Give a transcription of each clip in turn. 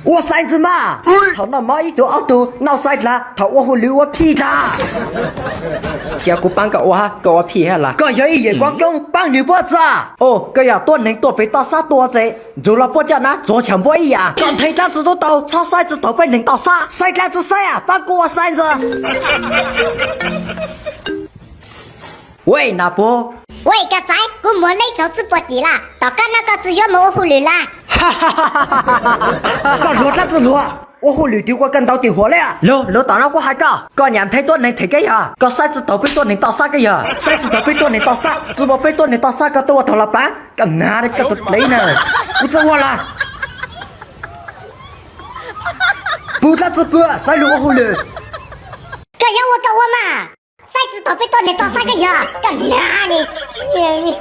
我骰子嘛，他那么一头奥头，闹骰啦，他我会留我屁他。结果帮个我屁下啦，个有一眼光公帮你脖子啊！哦，个呀多能多被打杀多贼，做了不讲呢，做强不一样。刚推单子都到，炒骰子都被能打杀，骰单子骰啊，帮我骰子。喂，那波。喂，个仔，我冇你做直播的啦，大家那个只要冇护理啦。哈哈哈哈哈哈！个罗那子罗，我护理丢过跟到电话了呀。罗当然我还搞，个人太多能提个呀，个骰子头被多能打啥个呀，骰子头被多能打啥，直播被多能打啥个都我投了班，个哪里个都累呢？不走我了。不那直播，谁路我护理？个有我嘛。骰子头被多你多三个呀，干哪里？你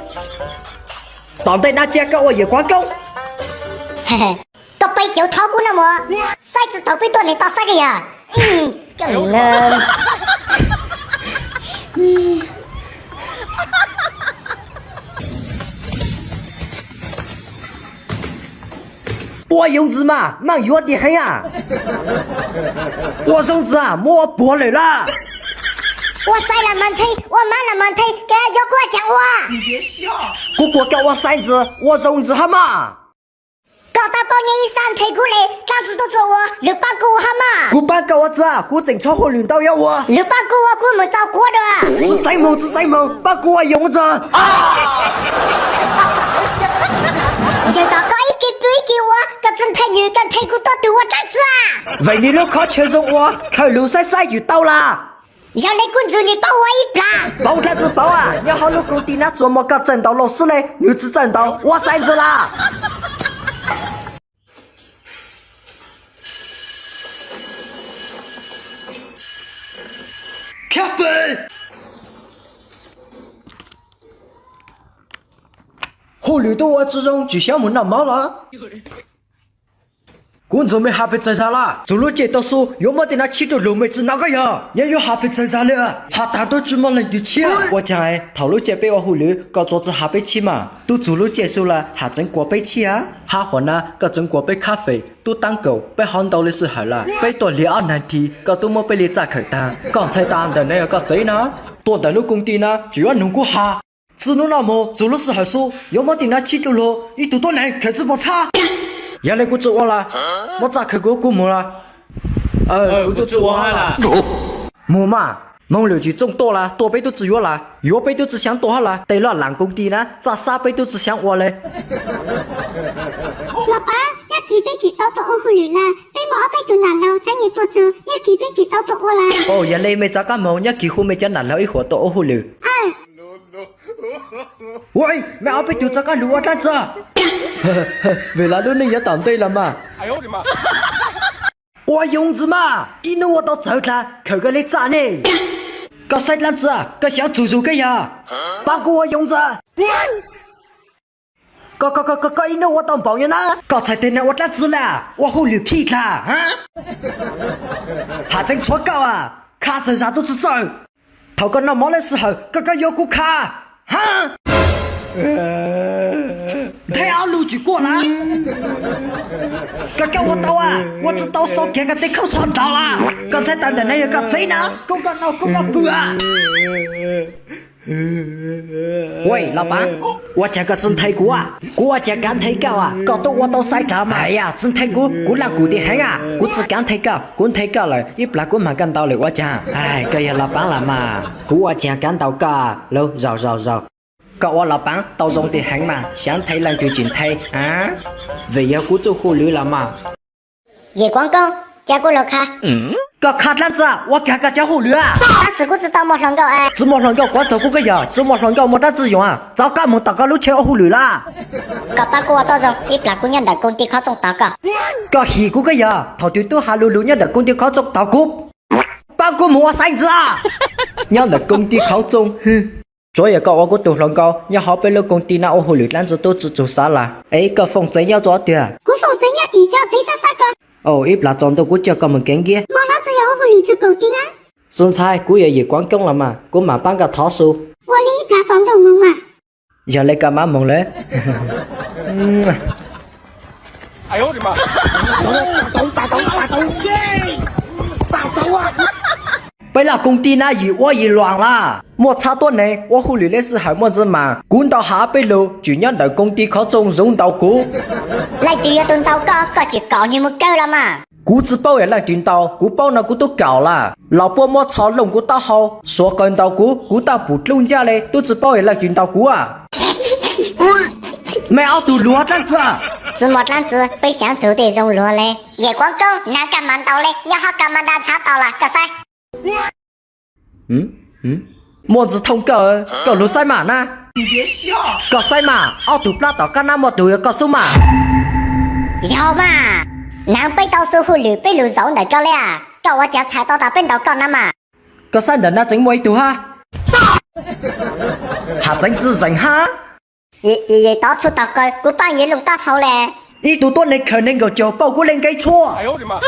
当对那家个我也光够。嘿嘿，个杯酒掏过了么？骰子头被多你多三个呀，干了。我用子嘛，忙约的很啊。我用子啊，摸玻璃了。我塞了门梯，我满了门梯，给要给我讲话。你别笑。姑姑给我骰子，我用子好嘛？搞大包年一上推过来，当时都做我六百个好嘛？姑爸给我子啊，姑正超好领导要我。六百个我没找过的。是在梦，把我用着。想大哥一给对给我，个真太牛，跟太古都对我单子啊！为你了靠全中我，靠路赛遇到了。要来滚住你帮我一把。包单子包啊！你好老公的那怎么搞整到老师嘞？女子整到我骰子啦！咖啡。后绿的我之中就像没那么了。观众们还被整啥了？走路街道说，要么在那起到龙妹子那个呀，也有还被整啥了？还大多怎么能就起啊？我讲哎，头路街被我忽略，搞桌子还被起嘛？都走路结束了，还真过被起啊？还好呢，搞真过杯咖啡，都当狗被喊到的时候了，被多2难题，搞都没被你咋口单？刚才单的那要搞贼呢？多大路工地呢？就要弄过哈。只弄那么走的时候说，要么在那起到了，一多难开直播差。原来我做我了，我咋去过没了？我都做完了。没嘛，梦流就中多了，多倍都只约了，约倍都只想多好了。对了，烂工地呢，咋3倍都只想我嘞？老爸，要几杯就到到我回来了，被毛被都拿了，再你多走，要几杯就到到我了。哦，原来没咋个梦，要几乎没讲拿了一会到我回来。喂，没เอาไปดูจักรรู้ว่าจ้าเวลารุ่นนี้จะตาม对了嘛哎呦我的妈！我用子嘛，一弄我到走了，扣个你咋呢？搞谁烂子啊？搞小猪猪个呀？帮过我用子。搞一弄我当保员啦？搞才对呢我烂子了，我好牛屁他啊！还真错搞啊！卡走啥都只走，头个那么的时候，个有股卡。哈！太好路就过了，个我到啊！我知道手给个得口传到了。刚才等的那个贼呢？公个闹公个不啊！喂，老板，我这个真太过啊！我这干太高啊，搞得我都晒他嘛！哎呀，真太过，我那过得很啊！我只干太高，干太高了，一不然我蛮干到了我讲，哎，个呀老板了嘛，我这干到高，喽绕。搞我老板到中的很嘛，想太难就进太啊！为了我做护理了嘛。叶光公，加过了卡。个卡烂子，我给个叫护理啊！但是我知道没上高哎。怎么上高光走过个呀？怎么上高没得资源啊？早干没大家都抢护理啦！个把我到中，一不然姑娘的工地考中大个。个西个呀，头对都哈路路人的工地考中大个，包括我骰子啊！人的工地考中，哼。昨夜个我个杜上高，你好被了工地那我护理烂子都只做啥啦？哎，个风筝要多点。我风筝要地叫最啥个？哦，一不然撞到我叫个门跟嘅。我那只要我护理做工地啊。身材我也光公了嘛，我慢半个套数。我哩一不然撞到我嘛。要来干嘛梦嘞？哎呦我的妈！被那工地那一窝一乱啦，莫差多呢，我护理的是还么子嘛？滚到下背路，就让到工地靠中用到股， lại từ tuần tàu có chỉ có như một câu là mà 股子包也来顶到，股包那股都搞啦，老婆莫操龙股大好，说跟到股到不弄家嘞，都只包也来顶到股啊，没熬到罗这样子啊。 只một lần子被相处的融入嘞，夜光工哪敢mand到嘞，要好敢mand到查到了，个噻。么子通个路赛马呢？你别笑。个赛马，熬到不到干那么多个数嘛？有嘛？能被到时候被路走哪个了？叫我家踩到变到干那嘛？个赛人那整没多哈？还整只人哈？ 也到处到个，我半夜弄到好嘞。一多多你可能个就包过人给错。哎呦我的妈！